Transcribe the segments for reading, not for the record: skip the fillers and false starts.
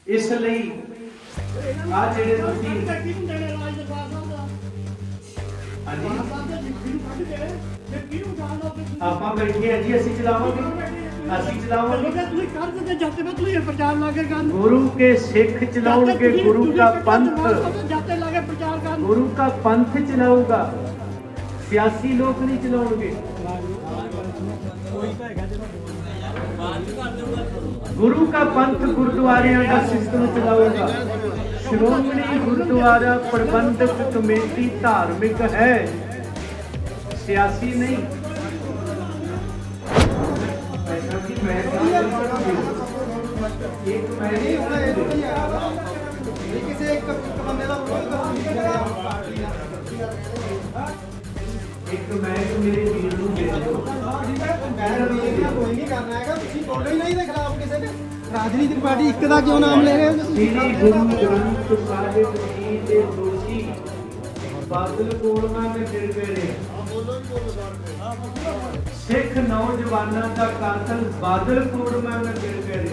ਇਸ ਲਈ ਆ ਜਿਹੜੇ ਤੁਸੀਂ ਆਪਾਂ ਬੈਠੇ ਆ ਜੀ, ਅਸੀਂ ਚਲਾਵਾਂਗੇ गुरु के सिख चलाओगे, गुरु का पंथ चलाऊगा, सियासी लोग नहीं चलाओगे। गुरु का पंथ गुरुद्वारे का सिस्टम चलाऊगा। श्रोमणी गुरुद्वारा प्रबंधक कमेटी धार्मिक है, सियासी नहीं। राजनीतिक पार्टी एक दा क्यों नाम ले रहे हो? श्री गुरु ग्रंथ साहिब जी के दोषी बादल कोड़ना में गिर गए। सिख नौजवानों का कातल बादल कोड़ना में गिर गए।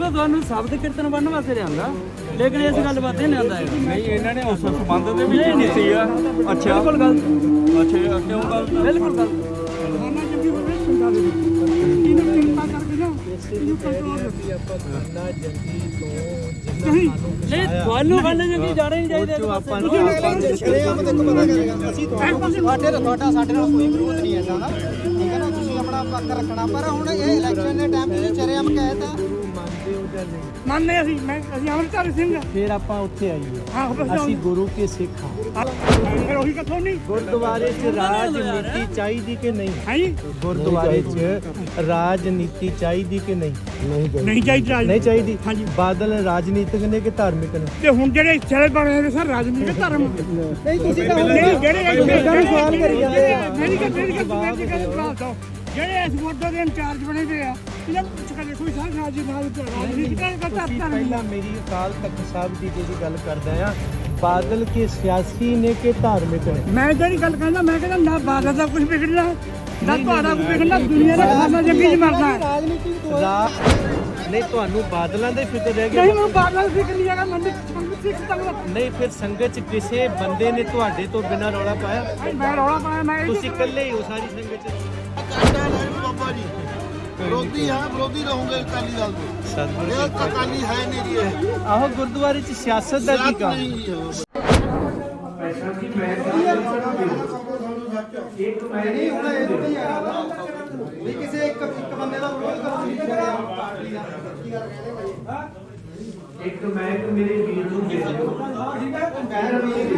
ਤੁਹਾਨੂੰ ਸ਼ਬਦ ਕੀਰਤਨ ਬਣਨ ਵਾਸਤੇ ਲਿਆਂਦਾ, ਲੇਕਿਨ ਇਸ ਗੱਲ ਬਾਤ ਨਹੀਂ ਆਂਦਾ ਨਹੀਂ। ਇਹਨਾਂ ਨੇ ਉਸ ਸੰਬੰਧ ਦੇ ਵਿੱਚ ਨਹੀਂ ਸੀਗਾ। ਅੱਛਾ ਬਿਲਕੁਲ ਗੱਲ, ਅੱਛਾ ਕਿਉਂ ਗੱਲ, ਬਿਲਕੁਲ ਗੱਲ ਖਾਣਾ ਜੰਗੀ ਹੋਵੇ ਸੁਣਦਾ ਦੇ ਇਹਨੂੰ ਕਿਰਪਾ ਕਰਕੇ ਨਾ ਇਹਨੂੰ ਕੰਟਰੋਲ ਰੱਖੀ। ਆਪਾਂ ਖਾਣਾ ਜੰਗੀ ਤੋਂ ਨਹੀਂ ਤੁਹਾਨੂੰ ਖਾਣਾ ਜੰਗੀ ਜਾਣਾ ਨਹੀਂ ਚਾਹੀਦਾ। ਤੁਸੀਂ ਸ਼ਰੇਆਮ ਤੇ ਪਤਾ ਕਰੇਗਾ ਅਸੀਂ ਤੁਹਾਡੇ ਸਾਡੇ ਨਾਲ ਕੋਈ ਵਿਰੋਧ ਨਹੀਂ ਹੈ ਨਾ, ਠੀਕ ਹੈ ਨਾ। ਤੁਸੀਂ ਆਪਣਾ ਪੱਖ ਰੱਖਣਾ, ਪਰ ਹੁਣ ਇਹ ਇਲੈਕਸ਼ਨ ਦੇ ਟਾਈਮ ਤੁਸੀਂ ਸ਼ਰੇਆਮ ਕਹਿਤਾ ਮੰਨਦੇ ਅਸੀਂ ਅਮਰਚੰਦ ਸਿੰਘ। ਫਿਰ ਆਪਾਂ ਉੱਥੇ ਆਈਏ, ਅਸੀਂ ਗੁਰੂ ਕੇ ਸਿੱਖ ਹਾਂ। ਉਹੀ ਕਿਥੋਂ ਨਹੀਂ ਗੁਰਦੁਆਰੇ 'ਚ ਰਾਜਨੀਤੀ ਚਾਹੀਦੀ ਕਿ ਨਹੀਂ? ਗੁਰਦੁਆਰੇ 'ਚ ਰਾਜਨੀਤੀ ਚਾਹੀਦੀ ਕਿ ਨਹੀਂ? ਨਹੀਂ ਚਾਹੀਦੀ। ਨਹੀਂ ਚਾਹੀਦੀ। ਬਾਦਲ ਰਾਜਨੀਤਿਕ ਨੇ ਕਿ ਧਾਰਮਿਕ ਨੇ? ਤੇ ਹੁਣ ਜਿਹੜੇ ਚਲੇ ਬਣੇ ਨੇ ਸਰ ਰਾਜਨੀਤਿਕ ਧਰਮ ਨਹੀਂ। ਤੁਸੀਂ ਤਾਂ ਜਿਹੜੇ ਸਵਾਲ ਕਰੀ ਜਾਂਦੇ ਜਿਹੜੇ ਇਸ ਮੋਢੇ ਦੇ ਇੰਚਾਰਜ ਬਣੇ ਹੋਏ ਆ, ਇਹਨਾਂ ਨੂੰ ਪੁੱਛ ਕੇ ਦੇਖੋ ਸਰ ਰਾਜਨੀਤਿਕ ਪਹਿਲਾਂ ਮੇਰੀ ਅਕਾਲ ਤਖਤ ਸਾਹਿਬ ਦੀ ਜਿਹੜੀ ਗੱਲ ਕਰਦਾ ਆ, ਬਾਦਲ ਕੇ ਸਿਆਸੀ ਨੇ ਕਿ ਧਾਰਮਿਕ ਨੇ? ਮੈਂ ਜਿਹੜੀ ਗੱਲ ਕਹਿੰਦਾ, ਮੈਂ ਕਹਿੰਦਾ ਨਾ ਬਾਦਲ ਦਾ ਕੁਝ ਵਿਗੜਨਾ ਨਾ ਤੁਹਾਡਾ ਕੁਝ ਵਿਗੜਨਾ, ਦੁਨੀਆ ਦਾ ਖਾਣਾ ਜੰਗੀ ਚ ਮਰਨਾ। ਨਹੀਂ ਤੁਹਾਨੂੰ ਬਾਦਲਾਂ ਦਾ ਹੀ ਫਿਕਰ ਰਹਿ ਗਿਆ? ਨਹੀਂ ਮੈਨੂੰ ਬਾਦਲ ਫਿਕਰ ਨਹੀਂ ਹੈਗਾ, ਮੈਨੂੰ ਸਿੱਖ ਤੱਕ ਨਹੀਂ। ਫਿਰ ਸੰਗਤ ਚ ਕਿਸੇ ਬੰਦੇ ਨੇ ਤੁਹਾਡੇ ਤੋਂ ਬਿਨਾਂ ਰੌਲਾ ਪਾਇਆ? ਮੈਂ ਰੌਲਾ ਪਾਇਆ, ਮੈਂ ਤੁਸੀਂ ਇਕੱਲੇ ਹੀ ਹੋ ਸਾਰੀ ਸੰਗਤ ਚ? ਬਾਬਾ ਜੀ ਵਿਰੋਧੀ ਆ, ਵਿਰੋਧੀ ਰਹੋਗੇ ਅਕਾਲੀ ਦਲ ਦੇ। ਸਤਿਗੁਰੂ ਇਹ ਅਕਾਲੀ ਹੈ ਨਹੀਂ ਜੀ ਇਹ। ਆਹੋ ਗੁਰਦੁਆਰੇ ਚ ਸਿਆਸਤ ਦਾ ਕੀ ਕੰਮ? ਕਿਸੇ ਇੱਕ ਬੰਦੇ ਦਾ ਵਿਰੋਧ ਇੱਕ ਮੇਰੇ ਵੀਰ ਨੂੰ ਦੇ ਦਿਓ।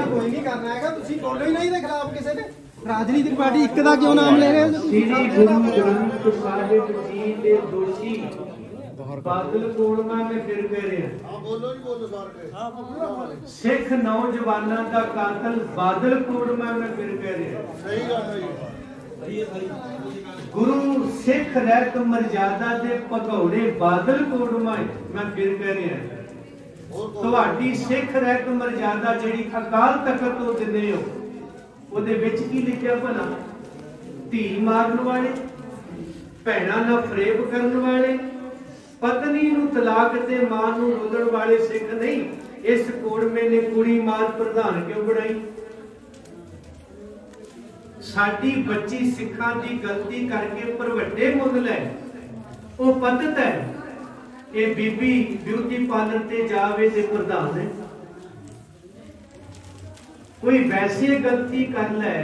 ਕੋਈ ਨਹੀਂ ਕਰਨਾ ਹੈਗਾ, ਤੁਸੀਂ ਬੋਲੋ ਹੀ ਨਹੀਂ ਦੇ ਖਿਲਾਫ ਕਿਸੇ ਦੇ। ਰਾਜਨੀਤਿਕ ਪਾਰਟੀ ਇੱਕ ਦਾ ਕਿਉਂ ਨਾਮ ਲੈ ਰਹੇ ਹੋ? श्री गुरु ग्रंथ साहिब जी के दोषी बादल कोड़ना में गिर गए। सिख नौजवानों का कातल बादल कोड़ना में गिर गए। गुरु सिख रहत मर्यादा दे भगौड़े बादल कोड़मा में गिर गए। ਤੁਹਾਡੀ ਸਿੱਖ ਰਹਿਤ ਮਰਜ਼ਾਦਾ ਜਿਹੜੀ ਅਕਾਲ ਤਖਤ ਤੋਂ ਦਿੰਦੇ ਹੋ, ਉਹਦੇ ਵਿੱਚ ਕੀ ਲਿਖਿਆ ਭਲਾ? ਧੀ ਮਾਰਨ ਵਾਲੇ, ਭੈਣਾਂ ਨਾਲ ਫਰੇਬ ਕਰਨ ਵਾਲੇ, ਪਤਨੀ ਨੂੰ ਤਲਾਕ ਤੇ ਮਾਂ ਨੂੰ ਰੋਲਣ ਵਾਲੇ ਸਿੱਖ ਨਹੀਂ। ਇਸ ਕੋੜਮੇ ਨੇ ਕੁੜੀ ਮਾਰ ਪ੍ਰਧਾਨ ਕਿਉਂ ਬਣਾਈ? ਸਾਡੀ ਬੱਚੀ ਸਿੱਖਾਂ ਦੀ ਗਲਤੀ ਕਰਕੇ ਭਰਵੱਟੇ ਮੁੱਲ ਲੈ, ਉਹ ਪਤਤ ਹੈ। ਇਹ ਬੀਬੀ ਬਿਊਟੀ ਪਾਰਲਰ ਤੇ ਜਾਵੇ ਤੇ ਪ੍ਰਧਾਨ ਹੈ। ਕੋਈ ਵੈਸੇ ਗਲਤੀ ਕਰ ਲੈ,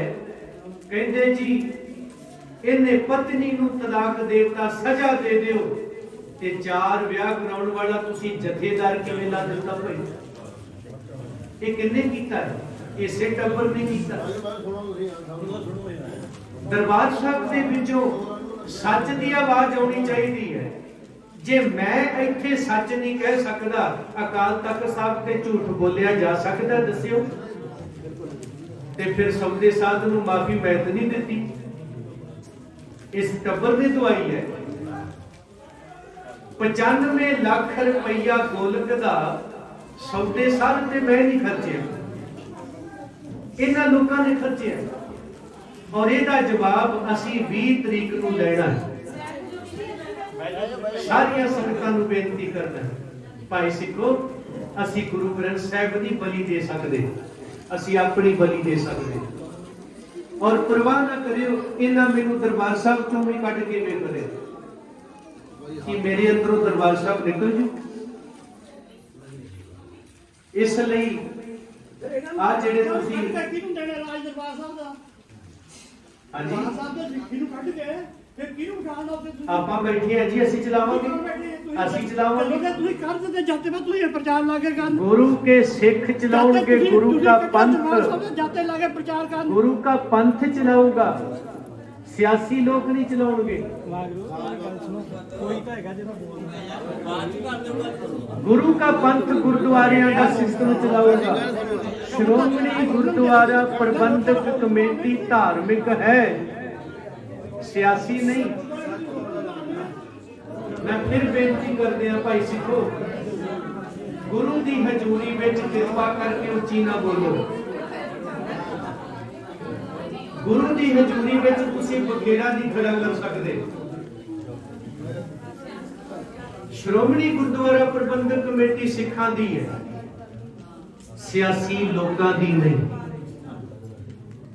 ਕਹਿੰਦੇ ਜੀ ਇਹਨੇ ਪਤਨੀ ਨੂੰ ਤਲਾਕ ਦੇਤਾ, ਸਜ਼ਾ ਦੇ ਦਿਓ, ਤੇ 4 ਵਿਆਹ ਕਰਾਉਣ ਵਾਲਾ ਤੁਸੀਂ ਜਥੇਦਾਰ ਕਿਵੇਂ ਲਾ ਦਿੱਤਾ ਭਾਈ? ਇਹ ਕਿੰਨੇ ਕੀਤਾ? ਇਸੇ ਟੱਬਰ ਨੇ ਕੀਤਾ। ਦਰਬਾਰ ਸਾਹਿਬ ਦੇ ਵਿੱਚੋਂ ਸੱਚ ਦੀ ਆਵਾਜ਼ ਆਉਣੀ ਚਾਹੀਦੀ ਹੈ। ਜੇ ਮੈਂ ਇੱਥੇ ਸੱਚ ਨਹੀਂ ਕਹਿ ਸਕਦਾ, ਅਕਾਲ ਤਖਤ ਸਾਹਿਬ ਤੇ ਝੂਠ ਬੋਲਿਆ ਜਾ ਸਕਦਾ? ਦੱਸਿਓ। ਤੇ ਫਿਰ ਸੌਦੇ ਸਾਧ ਨੂੰ ਮਾਫੀ ਮੈਂ ਤਾਂ ਨਹੀਂ ਦਿੱਤੀ, ਇਸ ਟੱਬਰ ਦੀ ਦਵਾਈ ਹੈ। 95 ਲੱਖ ਰੁਪਈਆ ਗੋਲਕ ਦਾ ਸੌਦੇ ਸਾਧ ਤੇ ਮੈਂ ਨਹੀਂ ਖਰਚਿਆ, ਇਹਨਾਂ ਲੋਕਾਂ ਨੇ ਖਰਚਿਆ। ਔਰ ਇਹਦਾ ਜਵਾਬ ਅਸੀਂ 20 ਤਰੀਕ ਨੂੰ ਲੈਣਾ ਹੈ। ਸਾਰੀਆਂ ਸੰਗਤਾਂ ਨੂੰ ਬੇਨਤੀ ਕਰਦਾ, ਭਾਈ ਸਿੱਖੋ, ਅਸੀਂ ਗੁਰੂ ਗ੍ਰੰਥ ਸਾਹਿਬ ਦੀ ਬਲੀ ਦੇ ਸਕਦੇ, ਅਸੀਂ ਆਪਣੀ ਬਲੀ ਦੇ ਸਕਦੇ। ਔਰ ਪਰਵਾਹ ਨਾ ਕਰਿਓ, ਇਹਨਾਂ ਮੈਨੂੰ ਦਰਬਾਰ ਸਾਹਿਬ ਚੋਂ ਵੀ ਕੱਢ ਕੇ ਵੇਖ ਲਿਓ ਕਿ ਮੇਰੇ ਅੰਦਰੋਂ ਦਰਬਾਰ ਸਾਹਿਬ ਨਿਕਲ ਜੂ। ਇਸ ਲਈ ਆ ਜਿਹੜੇ ਤੁਸੀਂ ਕਿਹਨੂੰ ਦੇਣਾ ਰਾਜ ਦਰਬਾਰ ਸਾਹਿਬ ਦਾ? ਹਾਂਜੀ ਦਰਬਾਰ ਸਾਹਿਬ ਦੇ ਲਿਖੀ ਨੂੰ ਕੱਢ ਕੇ ਫਿਰ ਕਿਹਨੂੰ ਉਠਾਉਣਾ ਉੱਥੇ ਤੁਸੀਂ? ਆਪਾਂ ਬੈਠੇ ਆ ਜੀ, ਅਸੀਂ ਚਲਾਵਾਂਗੇ, ਅਸੀਂ ਚਲਾਵਾਂਗੇ। ਤੁਸੀਂ ਕਰ ਦਿੱਤੇ ਜਾਤੇ ਮੈਂ ਤੁਸੀਂ ਪ੍ਰਚਾਰ ਲਾ ਕੇ ਕਰਨ गुरु के सिख चलाओगे, गुरु का पंथ, ਜਾਤੇ ਲਾ ਕੇ ਪ੍ਰਚਾਰ ਕਰਨ। गुरु का पंथ चलाऊंगा, सियासी लोग नहीं चलाओगे। गुरु का पंथ गुरुद्वारे का सिस्टम चलाऊंगा। श्रोमणी गुरुद्वारा प्रबंधक कमेटी धार्मिक है, सियासी नहीं। मैं फिर बेनती करते हैं भाई सिखो, गुरु की हजूरी में कृपा करके उच्ची ना बोलो। गुरु की हजूरी में तुसी बखेड़ा नहीं खड़ा कर सकते। श्रोमणी गुरुद्वारा प्रबंधक कमेटी सिखां दी है, सियासी लोगों की नहीं।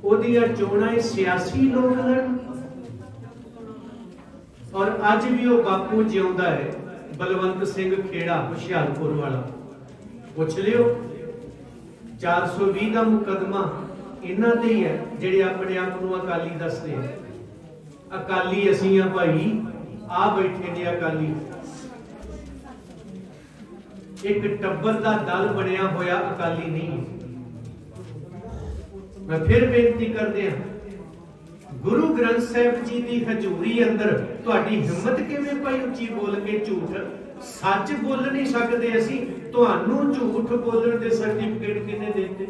ओदियां चोणां सियासी लोग लड़न। और अज भी वो बापू जिउंदा है, बलवंत सिंह खेड़ा हुशियारपुर वाला, पुछ लियो। 420 का मुकदमा इन्हां ते ही है जिहड़े अपने आप को अकाली दसदे हैं। अकाली असीं आ भाई, आ बैठे ने अकाली। एक टब्बर दा दल बनिया होया अकाली नहीं। मैं फिर बेनती करदे हां, गुरु ग्रंथ साहिब जी की हजूरी अंदर तुहाडी हिम्मत किवें पई उच्ची बोल के झूठ? सच बोल नहीं सकते असीं, तुहानू झूठ बोलण दे सर्टिफिकेट किने देते?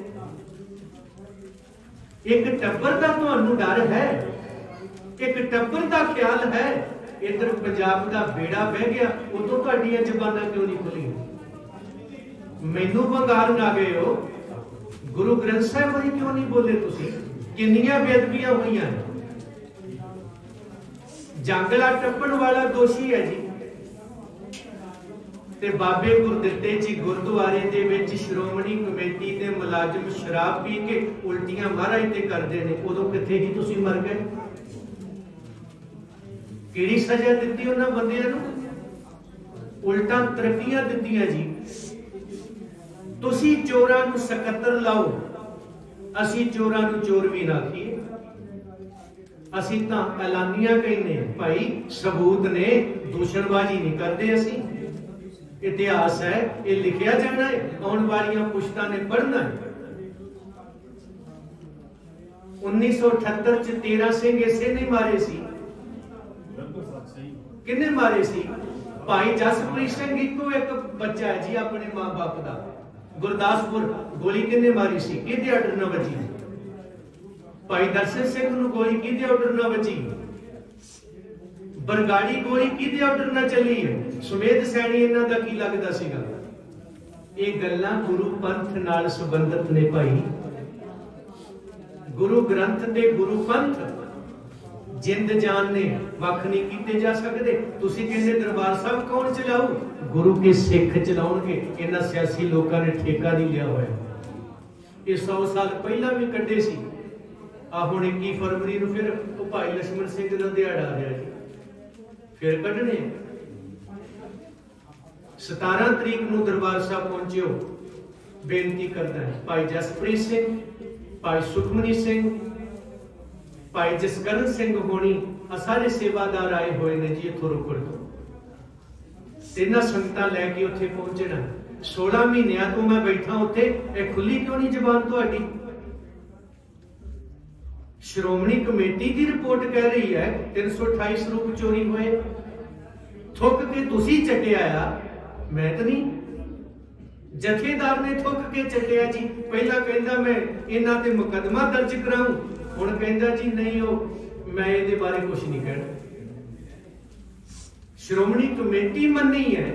एक टब्बर दा तुहानू डर है, एक टब्बर दा ख्याल है। इधर पंजाब दा बेड़ा बह गया, उदों तुहाडीआं ज़बानां क्यों नहीं खुलीआं? मैनू भंगार ना गए हो, गुरु ग्रंथ साहिब बारे क्यों नहीं बोले तुसीं? किन्नियां बेअदबियां होईआं ने। जंगला टप्पण वाला दोषी है जी, ते बाबे गुरदित्ते जी गुरुद्वारे दे विच श्रोमणी कमेटी दे मुलाजम शराब पी के उल्टियां महाराज ते करदे ने, उदों किथे ही तुसीं मर गए? किहड़ी सजा दित्ती उन्हां बंदियां नूं? उल्टा तरक्कियां दित्तियां जी। तुसीं चोरां नूं सकत्तर लाओ, असीं चोरां नूं चोर भी ना आखीए। ਅਸੀਂ ਤਾਂ ਐਲਾਨੀਆਂ ਕਹਿੰਦੇ ਭਾਈ, ਸਬੂਤ ਨੇ, ਦੂਸ਼ਣਬਾਜ਼ੀ ਨਹੀਂ ਕਰਦੇ ਅਸੀਂ। ਇਤਿਹਾਸ ਹੈ, ਇਹ ਲਿਖਿਆ ਜਾਣਾ ਹੈ, ਆਉਣ ਵਾਲੀਆਂ ਪੁਸ਼ਤਾਂ ਨੇ ਪੜ੍ਹਨਾ ਹੈ। 1978 ਚ 13 ਸਿੰਘ ਇਸੇ ਨੇ ਮਾਰੇ ਸੀ। ਕਿੰਨੇ ਮਾਰੇ ਸੀ? ਭਾਈ ਜਸਪ੍ਰੀਤ ਸਿੰਘ ਇੱਕੋ ਇੱਕ ਬੱਚਾ ਹੈ ਜੀ ਆਪਣੇ ਮਾਂ-ਬਾਪ ਦਾ। ਗੁਰਦਾਸਪੁਰ ਗੋਲੀ ਕਿੰਨੇ ਮਾਰੀ ਸੀ? ਕਿਹਦੇ ਆਰਡਰ ਨਾਲ ਵੱਜੀ? ਭਾਈ ਦਰਸ਼ਨ ਸਿੰਘ ਨੂੰ ਗੋਲੀ ਕਿਹਦੇ ਆਰਡਰ ਨਾਲ ਵੱਜੀ? ਬਰਗਾੜੀ ਗੋਲੀ ਕਿਹਦੇ ਆਰਡਰ ਨਾਲ ਚੱਲੀ ਹੈ? ਸੁਮੇਧ ਸੈਣੀ ਇਹਨਾਂ ਦਾ ਕੀ ਲੱਗਦਾ ਸੀਗਾ? ਇਹ ਗੱਲਾਂ ਗੁਰੂ ਪੰਥ ਨਾਲ ਸੰਬੰਧਿਤ ਨੇ ਭਾਈ। ਗੁਰੂ ਗ੍ਰੰਥ ਤੇ ਗੁਰੂ ਪੰਥ ਜਿੰਦ ਜਾਨ ਨੇ ਵੱਖ ਨਹੀਂ ਕੀਤੇ ਜਾ ਸਕਦੇ। ਤੁਸੀਂ ਕਹਿੰਦੇ ਦਰਬਾਰ ਸਾਹਿਬ ਕੌਣ ਚਲਾਊ? ਗੁਰੂ ਕੇ ਸਿੱਖ ਚਲਾਉਣਗੇ। ਇਹਨਾਂ ਸਿਆਸੀ ਲੋਕਾਂ ਨੇ ਠੇਕਾ ਨਹੀਂ ਲਿਆ ਹੋਇਆ। ਇਹ 100 ਸਾਲ ਪਹਿਲਾਂ ਵੀ ਕੱਢੇ ਸੀ। ਆ ਹੁਣ 21 ਫਰਵਰੀ ਨੂੰ ਫਿਰ ਉਹ ਭਾਈ ਲక్ష్మణ ਸਿੰਘ ਦਾ ਦਿਹਾੜਾ ਆ ਰਿਹਾ ਜੀ, ਫਿਰ ਕੱਢਣੇ। 17 ਤਰੀਕ ਨੂੰ ਦਰਬਾਰ ਸਾਹਿਬ ਪਹੁੰਚਿਓ। ਬੇਨਤੀ ਕਰਦਾ ਹੈ ਭਾਈ ਜਸਪ੍ਰੀਤ ਸਿੰਘ, ਭਾਈ ਸੁਖਮਨੀ ਸਿੰਘ, ਭਾਈ ਜਸਕਰਨ ਸਿੰਘ ਹੋਣੀ, ਆ ਸਾਰੇ ਸੇਵਾਦਾਰ ਆਏ ਹੋਏ ਨੇ ਜੀ ਇੱਥੋਂ ਰੋਪੜ ਤੋਂ। ਇਹਨਾਂ ਸੰਗਤਾਂ ਲੈ ਕੇ ਉੱਥੇ ਪਹੁੰਚਣਾ। 16 ਮਹੀਨਿਆਂ ਤੋਂ ਮੈਂ ਬੈਠਾ ਉੱਥੇ, ਇਹ ਖੁੱਲੀ ਕਿਉਂ ਨਹੀਂ ਜ਼ਬਾਨ ਤੁਹਾਡੀ? श्रोमणी कमेटी की रिपोर्ट कह रही है 328 रूप चोरी हुए, थुक के तुसी चटिया, मैं तो नहीं। जथेदार ने थुक के चटिया जी। पहला कहता मैं इन्हां ते मुकदमा दर्ज कराऊं, हुण कहता जी नहीं हो, मैं इहदे बारे कुछ नहीं कहना। श्रोमणी कमेटी मन्नी है,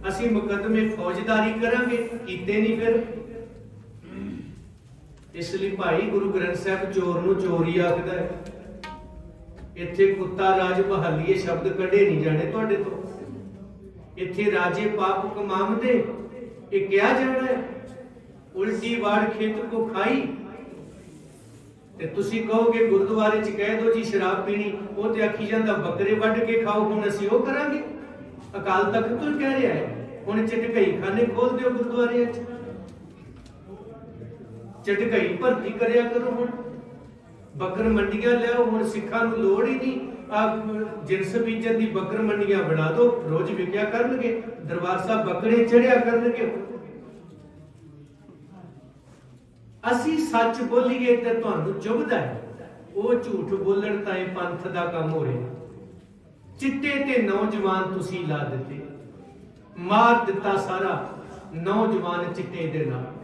असीं मुकदमे फौजदारी करांगे, कीते नहीं फिर। इसलिए भाई गुरु ग्रंथ साहिब चोर नूं चोर ही आखदा है। इत्थे कुत्ता राज बहालीए शब्द कढ़े नहीं जाने तुहाडे तो। ਇੱਥੇ ਰਾਜੇ ਪਾਪ ਕਮਾਵਦੇ, ਇਹ ਕਿਹਾ ਜਾਣਾ ਹੈ ਉਲਟੀ ਵਾੜ ਖੇਤ ਕੋ ਖਾਈ। ਤੇ ਤੁਸੀਂ ਕਹੋਗੇ ਗੁਰਦੁਆਰੇ 'ਚ ਕਹਿ ਦਿਓ ਜੀ ਸ਼ਰਾਬ ਪੀਣੀ, ਉਹ ਤੇ ਆਖੀ ਜਾਂਦਾ ਬੱਕਰੇ ਵੱਢ ਕੇ ਖਾਓ, ਹੁਣ ਅਸੀਂ ਉਹ ਕਰਾਂਗੇ। ਅਕਾਲ ਤਖਤ ਤੋਂ ਕਹਿ ਰਿਹਾ ਹੈ ਹੁਣ ਝਟਕਈ ਖਾਨੇ ਖੋਲ ਦਿਓ ਗੁਰਦੁਆਰਿਆਂ 'ਚ, ਝਟਕਈ ਭਰਤੀ ਕਰਿਆ ਕਰੋ। ਹੁਣ ਬੱਕਰ ਮੰਡੀਆਂ ਲਿਆਓ, ਹੁਣ ਸਿੱਖਾਂ ਨੂੰ ਲੋੜ ਹੀ ਨਹੀਂ ਜਿਨਸ ਬੀਜਣ ਦੀ, ਬੱਕਰ ਮੰਡੀਆਂ ਬਣਾ ਦਿਓ, ਰੋਜ਼ ਵਿਕਿਆ ਕਰਨਗੇ, ਦਰਬਾਰ ਸਾਹਿਬ ਬੱਕਰੇ ਚੜਿਆ ਕਰਨਗੇ। ਅਸੀਂ ਸੱਚ ਬੋਲੀਏ ਤੇ ਤੁਹਾਨੂੰ ਚੁਭਦਾ ਹੈ, ਉਹ ਝੂਠ ਬੋਲਣ ਤਾਂ ਇਹ ਪੰਥ ਦਾ ਕੰਮ ਹੋ ਰਿਹਾ। ਚਿੱਟੇ ਤੇ ਨੌਜਵਾਨ ਤੁਸੀਂ ਲਾ ਦਿੱਤੇ, ਮਾਰ ਦਿੱਤਾ ਸਾਰਾ ਨੌਜਵਾਨ ਚਿੱਟੇ ਦੇ ਨਾਲ।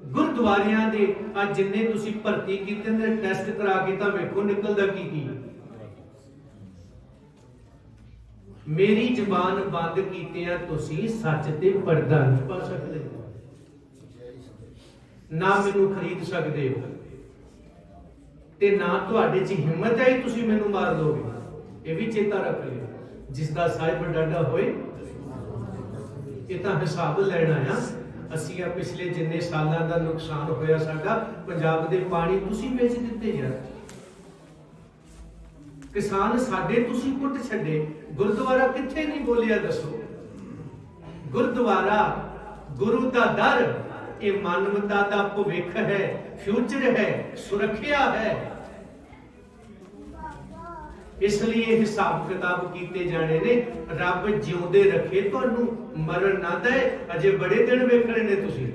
ਗੁਰਦੁਆਰਿਆਂ ਦੇ ਅੱਜ ਜਿੰਨੇ ਤੁਸੀਂ ਭਰਤੀ ਕੀਤੇ ਨੇ, ਟੈਸਟ ਕਰਾ ਕੇ ਤਾਂ ਵੇਖੋ ਨਿਕਲਦਾ ਕੀ। ਮੇਰੀ ਜ਼ੁਬਾਨ ਬੰਦ ਕੀਤਿਆਂ ਤੁਸੀਂ ਸੱਚ ਤੇ ਪਰਦਾ ਨਹੀਂ ਪਾ ਸਕਦੇ, ਨਾ ਮੈਨੂੰ ਖਰੀਦ ਸਕਦੇ ਹੋ, ਤੇ ਨਾ ਤੁਹਾਡੇ 'ਚ ਹਿੰਮਤ ਹੈ ਤੁਸੀਂ ਮੈਨੂੰ ਮਾਰ ਦੋਗੇ। ਇਹ ਵੀ ਚੇਤਾ ਰੱਖ ਲਿਓ, ਜਿਸ ਦਾ ਸਾਹਿਬ ਡਾਡਾ ਹੋਏ। ਇਹ ਤਾਂ ਹਿਸਾਬ ਲੈਣ ਆਇਆ ਅਸੀਂ। ਆ ਪਿਛਲੇ ਜਿੰਨੇ ਸਾਲਾਂ ਦਾ ਨੁਕਸਾਨ ਹੋਇਆ ਸਾਡਾ, ਪੰਜਾਬ ਦੇ ਪਾਣੀ ਤੁਸੀਂ ਵੇਚ ਦਿੱਤੇ ਯਾਰ, ਕਿਸਾਨ ਸਾਡੇ ਤੁਸੀਂ ਕੁੱਟ ਛੱਡੇ, ਗੁਰਦੁਆਰਾ ਕਿੱਥੇ ਨਹੀਂ ਬੋਲਿਆ ਦੱਸੋ। ਗੁਰਦੁਆਰਾ ਗੁਰੂ ਦਾ ਦਰ, ਇਹ ਮਾਨਵਤਾ ਦਾ ਭਵਿੱਖ ਹੈ, ਫਿਊਚਰ ਹੈ, ਸੁਰੱਖਿਆ ਹੈ। ਇਸ ਲਈ ਇਹ ਹਿਸਾਬ ਕਿਤਾਬ ਕੀਤੇ ਜਾਣੇ ਨੇ। ਰੱਬ ਜਿਉਂਦੇ ਰੱਖੇ ਤੁਹਾਨੂੰ, ਮਰਨ ਨਾ ਦੇ। ਅਜੇ ਬੜੇ ਦਿਨ ਵੇਖਣੇ ਨੇ ਤੁਸੀਂ,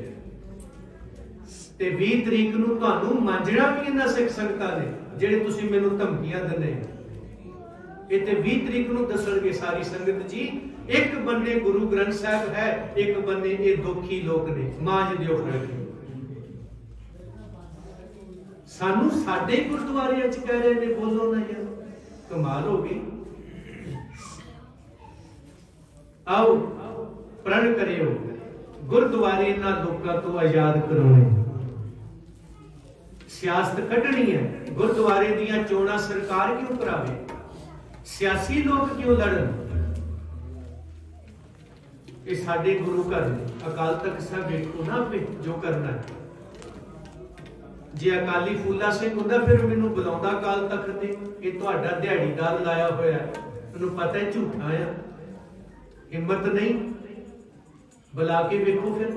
ਤੇ 20 ਤਰੀਕ ਨੂੰ ਤੁਹਾਨੂੰ ਮਾਂਜਣਾ ਵੀ ਇਹਨਾਂ ਸਿੱਖ ਸੰਗਤਾਂ ਨੇ ਜਿਹੜੇ ਤੁਸੀਂ ਮੈਨੂੰ ਧਮਕੀਆਂ ਦਿੰਦੇ। ਇਹ ਤੇ 20 ਤਰੀਕ ਨੂੰ ਦੱਸਣਗੇ ਸਾਰੀ ਸੰਗਤ ਜੀ। ਇੱਕ ਬੰਨੇ ਗੁਰੂ ਗ੍ਰੰਥ ਸਾਹਿਬ ਹੈ, ਇੱਕ ਬੰਨੇ ਇਹ ਦੋਖੀ ਲੋਕ ਨੇ, ਮਾਂਜ ਦਿਓ ਫੜ ਕੇ। ਸਾਨੂੰ ਸਾਡੇ ਗੁਰਦੁਆਰਿਆਂ 'ਚ ਕਹਿ ਰਹੇ ਨੇ ਬੋਲੋ ਨਾ ਯਾਰ, ਕਮਾਲ ਹੋ ਗਈ। ਆਓ ਪ੍ਰਣ ਕਰਿਓ, ਗੁਰਦੁਆਰੇ ਇਹਨਾਂ ਲੋਕਾਂ ਤੋਂ ਆਜ਼ਾਦ ਕਰਾਉਣੇ। ਸਿਆਸਤ ਕੱਢਣੀ ਹੈ, ਗੁਰਦੁਆਰੇ ਦੀਆਂ ਚੋਣਾਂ ਸਰਕਾਰ ਕਿਉਂ ਕਰਾਵੇ, ਸਿਆਸੀ ਲੋਕ ਕਿਉਂ ਲੜਨ। ਇਹ ਸਾਡੇ ਗੁਰੂ ਘਰ ਨੇ, ਅਕਾਲ ਤਖਤ ਸਾਹਿਬ ਵੇਖੋ ਨਾ ਆਪੇ ਜੋ ਕਰਨਾ ਹੈ। ਜੇ ਅਕਾਲੀ ਫੂਲਾ ਸਿੰਘ ਹੁੰਦਾ ਫਿਰ ਮੈਨੂੰ ਬੁਲਾਉਂਦਾ ਅਕਾਲ ਤਖਤ ਤੇ। ਇਹ ਤੁਹਾਡਾ ਦਿਹਾੜੀਦਾਰ ਲਾਇਆ ਹੋਇਆ, ਮੈਨੂੰ ਪਤਾ ਹੈ ਝੂਠਾ ਆ, ਹਿੰਮਤ ਨਹੀਂ। ਬੁਲਾ ਕੇ ਵੇਖੋ ਫਿਰ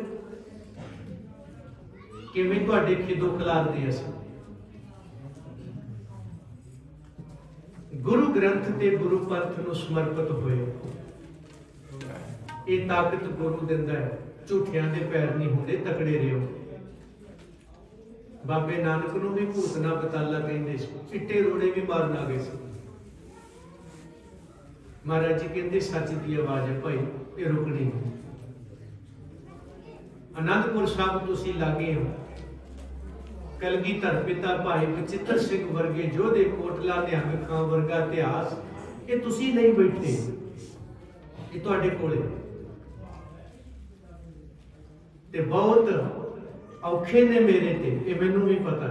ਕਿਵੇਂ ਤੁਹਾਡੇ ਖਿਦੋ ਖਿਲਾਰਦੇ ਅਸੀਂ। ਗੁਰੂ ਗ੍ਰੰਥ ਤੇ ਗੁਰੂ ਪੰਥ ਨੂੰ ਸਮਰਪਿਤ ਹੋਏ, ਇਹ ਤਾਕਤ ਗੁਰੂ ਦਿੰਦਾ ਹੈ। ਝੂਠਿਆਂ ਦੇ ਪੈਰ ਨਹੀਂ ਹੁੰਦੇ, ਤਕੜੇ ਰਹੋ। ਬਾਬੇ ਨਾਨਕ ਨੂੰ ਵੀ ਭੂਤਨਾ ਬਤਾਲਾ ਕਹਿੰਦੇ ਸੀ, ਚਿੱਟੇ ਰੋੜੇ ਵੀ ਮਾਰਨ ਆ ਗਏ ਸੀ। ਮਹਾਰਾਜ ਜੀ ਕਹਿੰਦੇ ਸੱਚ ਦੀ ਆਵਾਜ਼ ਹੈ ਭਾਈ, ਇਹ ਰੁਕਣੀ ਨਹੀਂ। ਅਨੰਦਪੁਰ ਸਾਹਿਬ ਤੁਸੀਂ ਲਾਗੇ ਹੋ, ਕਲਗੀਧਰ ਪਿਤਾ ਭਾਈ ਬਚਿੱਤਰ ਸਿੰਘ ਵਰਗੇ ਯੋਧੇ, ਕੋਟਲਾ ਨਿਹੰਗ ਖਾਂ ਵਰਗਾ ਇਤਿਹਾਸ, ਇਹ ਤੁਸੀਂ ਨਹੀਂ ਬੈਠੇ, ਇਹ ਤੁਹਾਡੇ ਕੋਲੇ। ਤੇ ਬਹੁਤ ਔਖੇ ਨੇ ਮੇਰੇ ਤੇ, ਇਹ ਮੈਨੂੰ ਵੀ ਪਤਾ,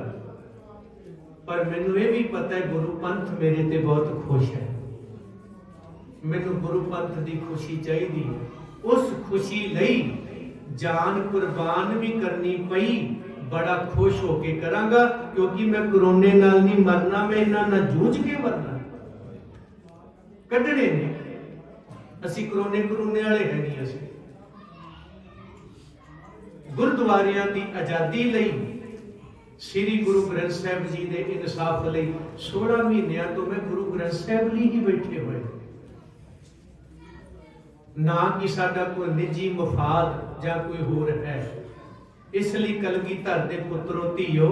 ਪਰ ਮੈਨੂੰ ਇਹ ਵੀ ਪਤਾ ਹੈ ਗੁਰੂ ਪੰਥ ਮੇਰੇ ਤੇ ਬਹੁਤ ਖੁਸ਼ ਹੈ। ਮੈਨੂੰ ਗੁਰੂ ਪੰਥ ਦੀ ਖੁਸ਼ੀ ਚਾਹੀਦੀ ਹੈ। ਉਸ ਖੁਸ਼ੀ ਲਈ ਜਾਨ ਕੁਰਬਾਨ ਵੀ ਕਰਨੀ ਪਈ, ਬੜਾ ਖੁਸ਼ ਹੋ ਕੇ ਕਰਾਂਗਾ, ਕਿਉਂਕਿ ਮੈਂ ਕਰੋਨੇ ਨਾਲ ਨਹੀਂ ਮਰਨਾ, ਮੈਂ ਇਹਨਾਂ ਨਾਲ ਜੂਝ ਕੇ ਮਰਨਾ। ਕੱਢਣੇ ਨੇ ਅਸੀਂ, ਕਰੋਨੇ ਵਾਲੇ ਹੈ ਨਹੀਂ ਅਸੀਂ। ਗੁਰਦੁਆਰਿਆਂ ਦੀ ਆਜ਼ਾਦੀ ਲਈ, ਸ੍ਰੀ ਗੁਰੂ ਗ੍ਰੰਥ ਸਾਹਿਬ ਜੀ ਦੇ ਇਨਸਾਫ ਲਈ 16 ਮਹੀਨਿਆਂ ਤੋਂ ਮੈਂ ਗੁਰੂ ਗ੍ਰੰਥ ਸਾਹਿਬ ਲਈ ਹੀ ਬੈਠੇ ਹੋਏ, ਨਾ ਕਿ ਸਾਡਾ ਕੋਈ ਨਿੱਜੀ ਮਫਾਦ ਜਾਂ ਕੋਈ ਹੋਰ ਹੈ। ਇਸ ਲਈ ਕਲਗੀਧਰ ਦੇ ਪੁੱਤਰੋ ਧੀਓ,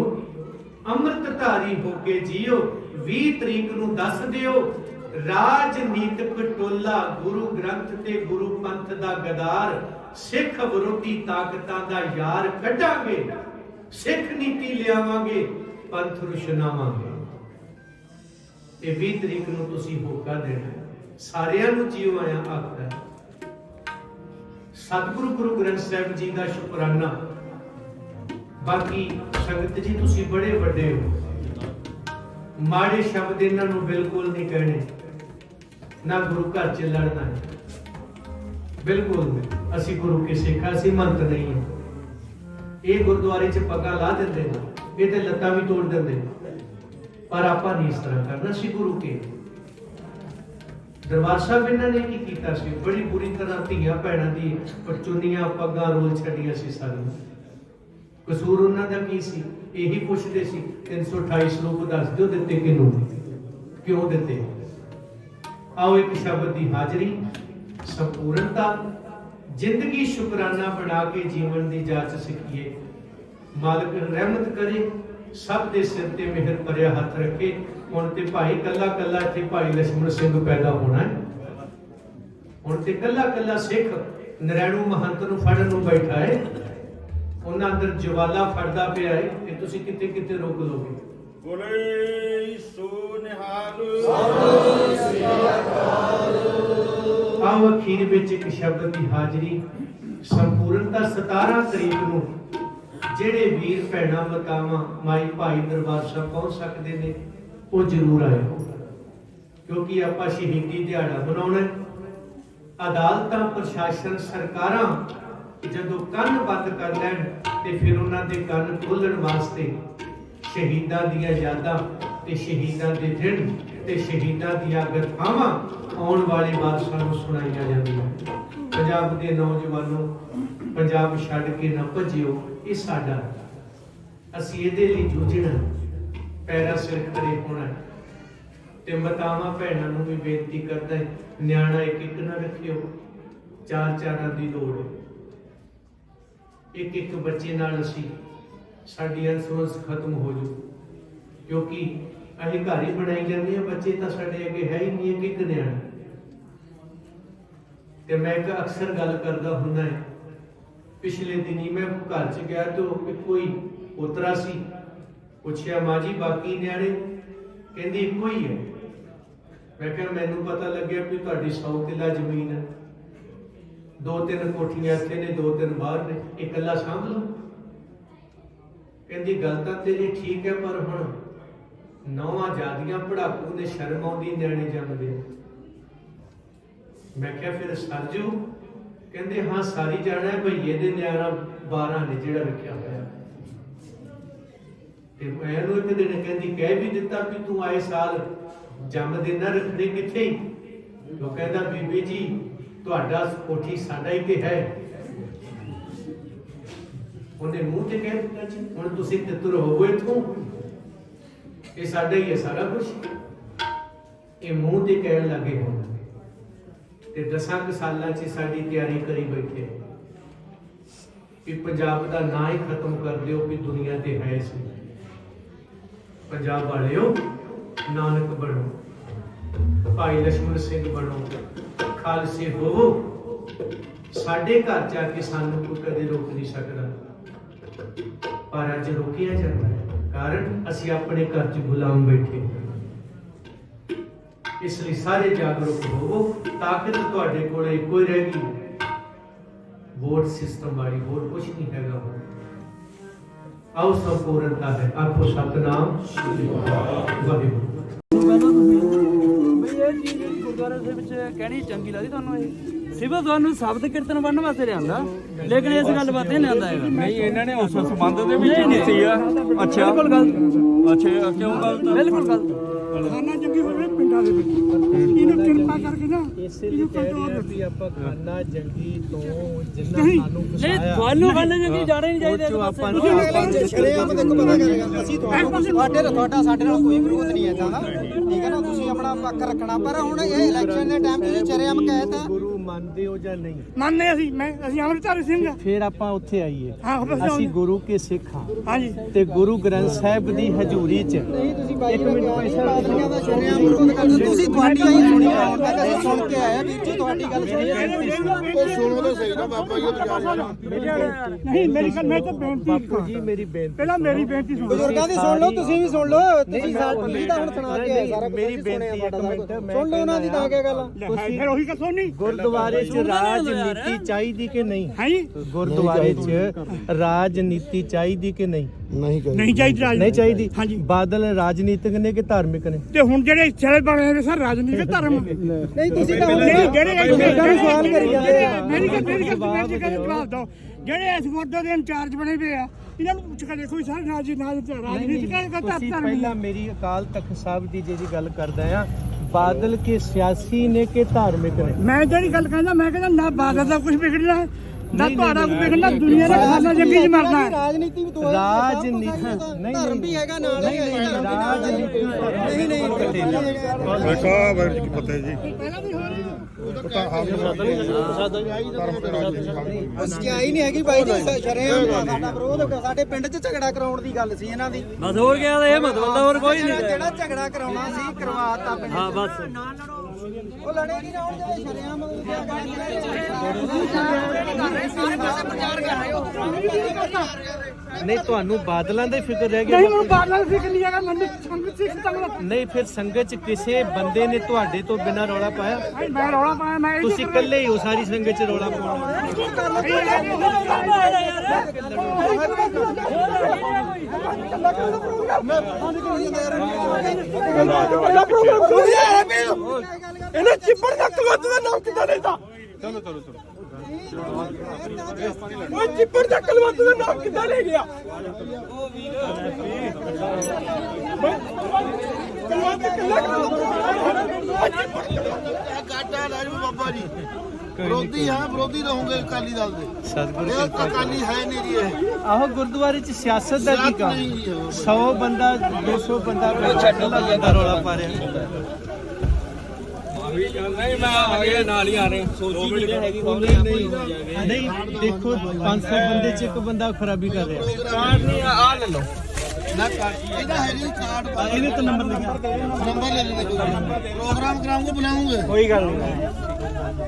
ਅੰਮ੍ਰਿਤ ਧਾਰੀ ਹੋ ਕੇ ਜੀਓ। 20 ਤਰੀਕ ਨੂੰ ਦੱਸ ਦਿਓ, ਰਾਜਨੀਤਿਕ ਟੋਲਾ ਗੁਰੂ ਗ੍ਰੰਥ ਤੇ ਗੁਰੂ ਪੰਥ ਦਾ ਗਦਾਰ, ਸਿੱਖ ਵਿਰੋਧੀ ਤਾਕਤਾਂ ਦਾ ਯਾਰ ਕੱਢਾਂਗੇ, ਸਿੱਖ ਨੀਤੀ ਲਿਆਵਾਂਗੇ, ਪੰਥ ਰੁਸ਼ਨਾਵਾਂਗੇ। ਇਹ 20 ਤਰੀਕ ਨੂੰ ਤੁਸੀਂ ਹੋਕਾ ਦੇਣਾ, ਸਾਰਿਆਂ ਨੂੰ ਜੀਓ ਆਇਆ ਆਖਦਾ। ਸਤਿਗੁਰੂ ਗੁਰੂ ਗ੍ਰੰਥ ਸਾਹਿਬ ਜੀ ਦਾ ਸ਼ੁਕਰਾਨਾ। ਬਾਕੀ ਸੰਗਤ ਜੀ ਤੁਸੀਂ ਬੜੇ ਵੱਡੇ ਹੋ, ਮਾੜੇ ਸ਼ਬਦ ਇਹਨਾਂ ਨੂੰ ਬਿਲਕੁਲ ਨਹੀਂ ਕਹਿਣੇ। ਨਾ ਗੁਰੂ ਘਰ 'ਚ ਲੜਨਾ ਹੈ। ਬਿਲਕੁਲ ਨਹੀਂ। ਅਸੀਂ ਗੁਰੂ ਕੇ ਸਿੱਖ ਹਾਂ, ਅਸੀਂ ਮੰਤ ਨਹੀਂ ਹੈ। ਇਹ ਗੁਰਦੁਆਰੇ 'ਚ ਪੱਗਾਂ ਲਾ ਦਿੰਦੇ ਨੇ, ਇਹ ਤੇ ਲੱਤਾਂ ਵੀ ਤੋੜ ਦਿੰਦੇ ਨੇ, ਪਰ ਆਪਾਂ ਨਹੀਂ ਇਸ ਤਰ੍ਹਾਂ ਕਰਨਾ। ਅਸੀਂ ਗੁਰੂ ਕੇ ਦਰਬਾਰ ਸਾਹਿਬ ਇਹਨਾਂ ਨੇ ਕੀ ਕੀਤਾ ਸੀ, ਬੜੀ ਬੁਰੀ ਤਰ੍ਹਾਂ ਧੀਆਂ ਭੈਣਾਂ ਦੀ ਚੁੰਨੀਆਂ ਪੱਗਾਂ ਰੋਲ ਛੱਡੀਆਂ ਸੀ ਸਾਰੀਆਂ। ਕਸੂਰ ਉਹਨਾਂ ਦਾ ਕੀ ਸੀ? ਇਹੀ ਪੁੱਛਦੇ ਸੀ 328 ਸ਼ਲੋਕ ਦੱਸ ਦਿਓ ਦਿੱਤੇ ਕਿਹਨੂੰ, ਕਿਉਂ ਦਿੱਤੇ। ਆਓ ਇੱਕ ਸ਼ਬਦ ਦੀ ਹਾਜ਼ਰੀ, ਸੰਪੂਰਨਤਾ, ਜ਼ਿੰਦਗੀ ਸ਼ੁਕਰਾਨਾ ਬਣਾ ਕੇ ਜੀਵਨ ਦੀ ਜਾਂਚ ਸਿੱਖੀਏ। ਮਾਲਕ ਰਹਿਮਤ ਕਰੇ, ਸਭ ਦੇ ਸਿਰ ਤੇ ਮਿਹਰ ਭਰਿਆ ਹੱਥ ਰੱਖੇ। ਹੁਣ ਤੇ ਭਾਈ ਕੱਲਾ ਕੱਲਾ ਇੱਥੇ ਭਾਈ ਲਛਮਣ ਸਿੰਘ ਪੈਦਾ ਹੋਣਾ ਹੈ। ਹੁਣ ਤੇ ਕੱਲਾ ਕੱਲਾ ਸਿੱਖ ਨਰੈਣੂ ਮਹੰਤ ਨੂੰ ਫੜਨ ਨੂੰ ਬੈਠਾ ਹੈ। ਉਹਨਾਂ ਅੰਦਰ ਜਵਾਲਾ ਫੜਦਾ ਪਿਆ ਹੈ ਕਿ ਤੁਸੀਂ ਕਿਤੇ ਕਿਤੇ ਰੋਕ ਲੋਗੇ। ਬੋਲੇ ਸੋ ਨਿਹਾਲ। ਆਓ ਅਖੀਰ ਵਿੱਚ ਇੱਕ ਸ਼ਬਦ ਦੀ ਹਾਜ਼ਰੀ, ਸੰਪੂਰਨਤਾ 17 ਤਰੀਕ ਨੂੰ ਜਿਹੜੇ ਵੀਰ ਭੈਣਾਂ ਮਾਤਾਵਾਂ ਮਾਈ ਭਾਈ ਦਰਬਾਰ ਸਾਹਿਬ ਪਹੁੰਚ ਸਕਦੇ ਨੇ ਉਹ ਜ਼ਰੂਰ ਆਇਓ, ਕਿਉਂਕਿ ਆਪਾਂ ਸ਼ਹੀਦੀ ਦਿਹਾੜਾ ਮਨਾਉਣਾ। ਅਦਾਲਤਾਂ, ਪ੍ਰਸ਼ਾਸਨ, ਸਰਕਾਰਾਂ ਜਦੋਂ ਕੰਨ ਬੰਦ ਕਰ ਲੈਣ ਤੇ ਫਿਰ ਉਹਨਾਂ ਦੇ ਕੰਨ ਖੋਲਣ ਵਾਸਤੇ ਸ਼ਹੀਦਾਂ ਦੀਆਂ ਯਾਦਾਂ ਤੇ ਸ਼ਹੀਦਾਂ ਦੇ ਦਿਨ ਤੇ ਸ਼ਹੀਦਾਂ ਦੀਆਂ ਗਾਥਾਵਾਂ ਆਉਣ ਵਾਲੇ ਵਾਰਸਾਂ ਨੂੰ ਸੁਣਾਈਆਂ ਜਾਂਦੀਆਂ। ਪੰਜਾਬ ਦੇ ਨੌਜਵਾਨੋ, ਪੰਜਾਬ ਛੱਡ ਕੇ ਨਾ ਭੱਜਿਓ, ਇਹ ਸਾਡਾ, ਅਸੀਂ ਇਹਦੇ ਲਈ ਜੂਝਣਾ, ਪੈਰਾਂ ਸਿਰ ਖੜੇ ਹੋਣਾ। ਤੇ ਮਾਤਾਵਾਂ ਭੈਣਾਂ ਨੂੰ ਵੀ ਬੇਨਤੀ ਕਰਦਾ ਹੈ, ਨਿਆਣਾ ਇੱਕ ਇੱਕ ਨਾ ਰੱਖਿਓ, ਚਾਰ ਚਾਰਾਂ ਦੀ ਲੋੜ ਹੈ। ਇੱਕ ਇੱਕ ਬੱਚੇ ਨਾਲ ਅਸੀਂ ਸਾਡੀ ਇਨਸ਼ੋਰੈਂਸ ਖਤਮ ਹੋ ਜੂ, ਕਿਉਂਕਿ ਅਸੀਂ ਘਰ ਹੀ ਬਣਾਈ ਜਾਂਦੇ ਆ, ਬੱਚੇ ਤਾਂ ਸਾਡੇ ਅੱਗੇ ਹੈ ਹੀ ਨਹੀਂ। ਇੱਕ ਨਿਆਣਾ। ਤੇ ਮੈਂ ਇੱਕ ਅਕਸਰ ਗੱਲ ਕਰਦਾ ਹੁੰਦਾ ਹੈ, ਪਿਛਲੇ ਦਿਨੀ ਮੈਂ ਘਰ 'ਚ ਗਿਆ ਤੇ ਕੋਈ ਪੋਤਰਾ ਸੀ, ਪੁੱਛਿਆ ਮਾਂ ਜੀ ਬਾਕੀ ਨਿਆਣੇ, ਕਹਿੰਦੀ ਇੱਕੋ ਹੀ ਹੈ। ਮੈਂ ਕਿਹਾ ਮੈਨੂੰ ਪਤਾ ਲੱਗਿਆ ਵੀ ਤੁਹਾਡੀ 100 ਕਿੱਲਾ ਜ਼ਮੀਨ ਹੈ, 2-3 ਕੋਠੀਆਂ ਇੱਥੇ ਨੇ, 2-3 ਬਾਹਰ ਨੇ, ਇਕੱਲਾ ਸਾਂਭ ਲਓ। ਕਹਿੰਦੀ ਗੱਲ ਤਾਂ ਤੇਰੀ ਠੀਕ ਹੈ, ਪਰ ਹੁਣ ਨੌਵਾਂ ਜਾਦੀਆਂ ਪੜਾਕੂ ਨੇ, ਸ਼ਰਮ ਆਉਂਦੀ ਨਿਆਣੇ ਜੰਮਦੇ। ਮੈਂ ਕਿਹਾ ਫਿਰ ਸਰਜੂ? ਕਹਿੰਦੇ ਹਾਂ ਸਾਰੀ ਜਾਣਾ, ਭਈਏ ਦੇ ਨਿਆਣਾ 12 ਨੇ ਜਿਹੜਾ ਰੱਖਿਆ ਹੋਇਆ। ਤੇ ਮੈਨੂੰ ਇੱਕ ਦਿਨ ਕਹਿੰਦੀ ਕਹਿ ਵੀ ਦਿੱਤਾ ਵੀ ਤੂੰ ਆਏ ਸਾਲ ਜੰਮਦੇ ਨਾ ਰੱਖਦੇ ਕਿੱਥੇ ਹੀ। ਉਹ ਕਹਿੰਦਾ ਬੀਬੀ ਜੀ ਤੁਹਾਡਾ ਕੋਠੀ ਸਾਡਾ ਹੀ ਤੇ ਹੈ। ਉਹਨੇ ਮੂੰਹ ਤੇ ਕਹਿ ਦਿੱਤਾ ਜੀ ਹੁਣ ਤੁਸੀਂ ਤਿੱਤਰ ਹੋਵੋ ਇੱਥੋਂ, ਇਹ ਸਾਡਾ ਹੀ ਹੈ ਸਾਰਾ ਕੁਝ। ਇਹ ਮੂੰਹ ਤੇ ਕਹਿਣ ਲੱਗੇ ਹੁਣ, ਤੇ 10 ਸਾਲਾਂ 'ਚ ਸਾਡੀ ਤਿਆਰੀ ਕਰੀ ਬੈਠੇ ਕਿ ਪੰਜਾਬ ਦਾ ਨਾਂ ਹੀ ਖਤਮ ਕਰ ਦਿਓ ਵੀ ਦੁਨੀਆ ਤੇ ਹੈ ਸੀ। ਪੰਜਾਬ ਵਾਲਿਓ ਨਾਨਕ ਬਣੋ, ਭਾਈ ਲਛਮਣ ਸਿੰਘ ਬਣੋ, ਖਾਲਸੇ ਹੋਵੋ। ਸਾਡੇ ਘਰ ਜਾ ਕੇ ਸਾਨੂੰ ਕੋਈ ਕਦੇ ਰੋਕ ਨਹੀਂ ਸਕਦਾ, ਪਰ ਅੱਜ ਰੋਕਿਆ ਜਾਂਦਾ ਹੈ, ਕਾਰਨ ਅਸੀਂ ਆਪਣੇ ਘਰ 'ਚ ਗੁਲਾਮ ਬੈਠੇ। ਇਸ ਲਈ ਸਾਰੇ ਜਾਗਰੂਕ ਹੋਵੋ। ਤਾਕਤ ਤੁਹਾਡੇ ਕੋਲ ਇੱਕੋ ਹੀ ਰਹਿ ਗਈ, ਵੋਟ ਸਿਸਟਮ ਵਾਲੀ, ਹੋਰ ਕੁਝ ਨਹੀਂ ਹੈਗਾ। ਆਓ ਸੰਪੂਰਨਤਾ ਹੈ, ਆਖੋ ਸਤਨਾਮ ਵਾਹਿਗੁਰੂ। ਬਈ ਇਹ ਚੀਜ਼ ਜਿਹੜੀ ਗੁਰਦੁਆਰੇ ਦੇ ਵਿੱਚ ਕਹਿਣੀ ਚੰਗੀ ਲੱਗਦੀ ਤੁਹਾਨੂੰ? ਇਹ ਸਿਰਫ ਤੁਹਾਨੂੰ ਸ਼ਬਦ ਕੀਰਤਨ ਬਣਨ ਵਾਸਤੇ ਲਿਆਂਦਾ, ਲੇਕਿਨ ਇਸ ਗੱਲ ਬਾਤ ਨਹੀਂ ਲਿਆਂਦਾ ਹੈਗਾ। ਨਹੀਂ ਇਹਨਾਂ ਨੇ ਉਸ ਸੰਬੰਧ ਦੇ ਵਿੱਚ ਨਹੀਂ ਸੀ ਆ। ਅੱਛਾ ਬਿਲਕੁਲ ਗਲਤ। ਅੱਛਾ ਕਿਉਂ ਗਲਤ? ਬਿਲਕੁਲ ਗਲਤ। ਖਾਣਾ ਚੰਗੀ ਹੋਵੇ ਪਿੰਡਾਂ ਦੇ ਵਿੱਚ, ਇਹਨੂੰ ਕਿਰਪਾ ਕਰਕੇ ਨਾ ਇਸੇ ਲਈ ਕਹਿ ਰਹੇ ਆ ਵੀ ਆਪਾਂ ਖਾਨਾ ਜੰਗੀ ਤੋਂ ਜਿੰਨਾ ਸਾਨੂੰ ਨਹੀਂ ਫਸਾਇਆ, ਤੁਹਾਨੂੰ ਖਾਣੇ ਜੰਗੀ ਜਾਣਾ ਹੀ ਨਹੀਂ ਚਾਹੀਦਾ ਇਸ ਪਾਸੇ। ਆਪਾਂ ਨੂੰ ਤੁਸੀਂ ਸ਼ਰੇਆਮ ਦੇਖੋ ਪਤਾ ਕਰੇਗਾ, ਅਸੀਂ ਤੁਹਾਡਾ ਸਾਡੇ ਨਾਲ ਕੋਈ ਵਿਰੋਧ ਨਹੀਂ ਹੈ ਤਾਂ, ਠੀਕ ਹੈ ਨਾ। ਤੁਸੀਂ ਆਪਣਾ ਪੱਖ ਰੱਖਣਾ, ਪਰ ਹੁਣ ਇਹ ਇਲੈਕਸ਼ਨ ਦੇ ਟਾਈਮ ਤੁਸੀਂ ਸ਼ਰੇਆਮ ਕਹਿਤਾ। ਗੁਰੂ ਮੰਨਦੇ ਹੋ ਜਾਂ ਨਹੀਂ? ਮੰਨਦੇ ਅਸੀਂ ਅੰਮ੍ਰਿਤਧਾਰੀ ਸਿੰਘ ਆ। ਫਿਰ ਆਪਾਂ ਉੱਥੇ ਆਈਏ, ਹਾਂ, ਬਸ ਅਸੀਂ ਗੁਰੂ ਕੇ ਸਿੱਖ ਹਾਂ। ਹਾਂਜੀ ਤੇ ਗੁਰੂ ਗ੍ਰੰਥ ਸਾਹਿਬ ਦੀ ਹਜ਼ੂਰੀ 'ਚ ਤੁਸੀਂ ਬਾਈ ਇੱਕ ਮਿੰਟ ਬਾਦਲੀਆਂ ਦਾ ਸ਼ਰੇਆਮ ਵਿਰੋਧ ਕਰਦੇ। ਤੁਸੀਂ ਤੁਹਾਡੀ ਹੀ ਸੁਣੀਆਂ, ਹੁਣ ਤੱਕ ਅਸੀਂ ਸੁਣ ਕੇ ਆਏ ਆ ਵੀਰ ਜੀ, ਤੁਹਾਡੀ ਗੱਲ ਸਹੀ ਹੈ। ਉਹ ਸੁਣੋ ਤਾਂ ਸਹੀ ਨਾ ਬਾਬਾ ਜੀ, ਉਹ ਨਹੀਂ ਮੇਰੀ ਗੱਲ, ਮੈਂ ਤਾਂ ਬੇਨਤੀ ਬਾਪੂ ਜੀ ਮੇਰੀ ਬੇਨਤੀ, ਪਹਿਲਾਂ ਮੇਰੀ ਬੇਨਤੀ ਸੁਣੋ। ਬਜ਼ੁਰਗਾਂ ਦੀ ਸੁਣ ਲਓ, ਤੁਸੀਂ ਵੀ ਸੁਣ ਲਓ। ਤੁਸੀਂ ਸਾਡੀ ਤਾਂ ਹੁਣ ਸੁਣਾ ਕੇ ਆਏ ਸਾਰਾ ਕੁਝ, ਮੇਰੀ ਬੇਨਤੀ ਇੱਕ ਮਿੰਟ, ਮੈਂ ਸੁਣ ਲਓ ਉਹਨਾਂ ਦੀ ਤਾਂ ਕੀ ਗੱਲ। ਤੁਸੀਂ ਉਹੀ ਕਸੋ ਨਹੀਂ ਗੁਰਦੁਆਰੇ 'ਚ ਰਾਜਨੀਤੀ ਚਾਹੀਦੀ ਕਿ ਨਹੀਂ ਹੈ ਜੀ ਗੁਰਦੁਆਰੇ 'ਚ ਰਾਜਨੀਤੀ ਚਾਹੀਦੀ ਕਿ ਨਹੀਂ ਨਹੀਂ ਚਾਹੀਦੀ ਨਹੀਂ ਚਾਹੀਦੀ ਹਾਂਜੀ। ਬਾਦਲ ਰਾਜਨੀਤਿਕ ਨੇ ਕਿ ਧਾਰਮਿਕ ਨੇ ਤੇ ਹੁਣ ਜਿਹੜੇ ਚਲੇ ਬਣੇ ਨੇ ਸਰ ਰਾਜਨੀਤਿਕ ਧਰਮ ਨਹੀਂ ਤੁਸੀਂ ਤਾਂ ਜਿਹੜੇ ਸਵਾਲ ਕਰੀ ਜਾਂਦੇ ਆ। ਮੇਰੀ ਗੱਲ ਜਵਾਬ ਦਿਓ ਜਿਹੜੇ ਇਸ ਗੁਰਦੁਆਰੇ ਦੇ ਇੰਚਾਰਜ ਬਣੇ ਪਏ ਆ ਇਹਨਾਂ ਨੂੰ ਪੁੱਛ ਕੇ ਦੇਖੋ ਵੀ ਸਾਰੇ ਰਾਜਨੀਤਿਕ ਤੁਸੀਂ ਪਹਿਲਾਂ ਮੇਰੀ ਅਕਾਲ ਤਖਤ ਸਾਹਿਬ ਦੀ ਜਿਹੜੀ ਗੱਲ ਕਰਦਾ ਆ ਬਾਦਲ ਕੇ ਸਿਆਸੀ ਨੇ ਕਿ ਧਾਰਮਿਕ ਨੇ ਮੈਂ ਜਿਹੜੀ ਗੱਲ ਕਹਿੰਦਾ ਮੈਂ ਕਹਿੰਦਾ ਨਾ ਬਾਦਲ ਦਾ ਕੁਝ ਵਿਗੜਨਾ ਨਾ ਤੁਹਾਡਾ ਕੁਝ ਵਿਗੜਨਾ ਦੁਨੀਆ ਦਾ ਖਾਨਾ ਜੰਗੀ ਚ ਮਰਨਾ ਰਾਜਨੀਤੀ ਵੀ ਦੋ ਰਾਜਨੀਤੀ ਨਹੀਂ ਧਰਮ ਵੀ ਹੈਗਾ ਨਾਲ ਹੀ ਰਾਜਨੀਤੀ ਨਹੀਂ ਦੇਖੋ ਵਾਹਿਗੁਰੂ ਜੀ ਕੀ ਫਤਿਹ ਜੀ ਪਹਿਲਾਂ ਵੀ ਹੋਰ ਸਚਾਈ ਨਹੀਂ ਹੈਗੀ ਬਾਈ ਜੀ ਸ਼ਰੇਆਮ ਸਾਡਾ ਵਿਰੋਧ ਹੋ ਗਿਆ ਸਾਡੇ ਪਿੰਡ 'ਚ ਝਗੜਾ ਕਰਾਉਣ ਦੀ ਗੱਲ ਸੀ ਇਹਨਾਂ ਦੀ ਬਸ ਹੋਰ ਗਿਆ ਇਹ ਮਤਲਬ ਹੋਰ ਕੋਈ ਨਹੀਂ ਜਿਹੜਾ ਝਗੜਾ ਕਰਾਉਣਾ ਸੀ ਕਰਵਾਤਾ ਪਿੰਡ ਹਾਂ ਬਸ ਉਹ ਲੜੇਗੀ ਨਾ ਹੁਣ ਜਿਹੜੇ ਸ਼ਰੇਆਮ ਨਹੀਂ ਤੁਹਾਨੂੰ ਬਾਦਲਾਂ ਦਾ ਹੀ ਫਿਕਰ ਰਹਿ ਗਿਆ ਨਹੀਂ ਮੈਨੂੰ ਬਾਦਲ ਫਿਕਰ ਨਹੀਂ ਹੈਗਾ ਮੈਨੂੰ ਸੰਗਤ ਸਿੱਖ ਤੰਗਲਾ ਨਹੀਂ ਫਿਰ ਸੰਗਤ 'ਚ ਕਿਸੇ ਬੰਦੇ ਨੇ ਤੁਹਾਡੇ ਤੋਂ ਬਿਨਾਂ ਰੌਲਾ ਪਾਇਆ ਮੈਂ ਰੌਲਾ ਪਾਇਆ ਮੈਂ ਤੁਸੀਂ ਇਕੱਲੇ ਹੀ ਹੋ ਸਾਰੀ ਸੰਗਤ 'ਚ ਰੌਲਾ ਪਾਉਣਾ ਇਹਨੇ ਚਿੱਪੜ ਦਾ ਕਲਵੰਤ ਦਾ ਨਾਮ ਕਿੱਦਾਂ ਲੈਂਦਾ ਉਹ ਚਿੱਪੜ ਦਾ ਕਲਵੰਤ ਦਾ ਨਾਮ ਕਿੱਦਾਂ ਲੈ ਗਿਆ ਕਾਟਾ ਰਾਜੂ ਬਾਬਾ ਜੀ ਵਿਰੋਧੀ ਹਾਂ ਵਿਰੋਧੀ ਰਹੋਗੇ ਅਕਾਲੀ ਦਲ ਦੇ ਸਤਿਗੁਰੂ ਇਹ ਅਕਾਲੀ ਹੈ ਨਹੀਂ ਜੀ ਇਹ ਆਹੋ ਗੁਰਦੁਆਰੇ 'ਚ ਸਿਆਸਤ ਦਾ ਕੀ ਕੰਮ ਨਹੀਂ ਜੀ 100 ਬੰਦਾ 200 ਬੰਦਾ ਬੰਦਾ ਰੌਲਾ ਪਾ ਰਿਹਾ ਨਹੀਂ ਮੈਂ ਆ ਗਿਆ ਨਾਲ ਹੀ ਆ ਰਹੇ ਸੋਚੀ ਜਿਹੜੇ ਹੈਗੀ ਨਹੀਂ ਦੇਖੋ 500 ਬੰਦੇ 'ਚ ਇੱਕ ਬੰਦਾ ਖਰਾਬੀ ਕਰ ਰਿਹਾ ਕਾਰਡ ਨਹੀਂ ਆ ਲੈ ਲਓ ਨਾ ਕਾਰਡ ਇਹਦਾ ਹੈ ਜੀ ਕਾਰਡ ਇਹਦੇ ਤੇ ਨੰਬਰ ਲਿਖਿਆ ਨੰਬਰ ਲੈ ਲੈਣੇ ਪ੍ਰੋਗਰਾਮ ਕਰਾਉਂਗੇ ਬੁਲਾਉਂਗੇ ਕੋਈ ਗੱਲ ਨਹੀਂ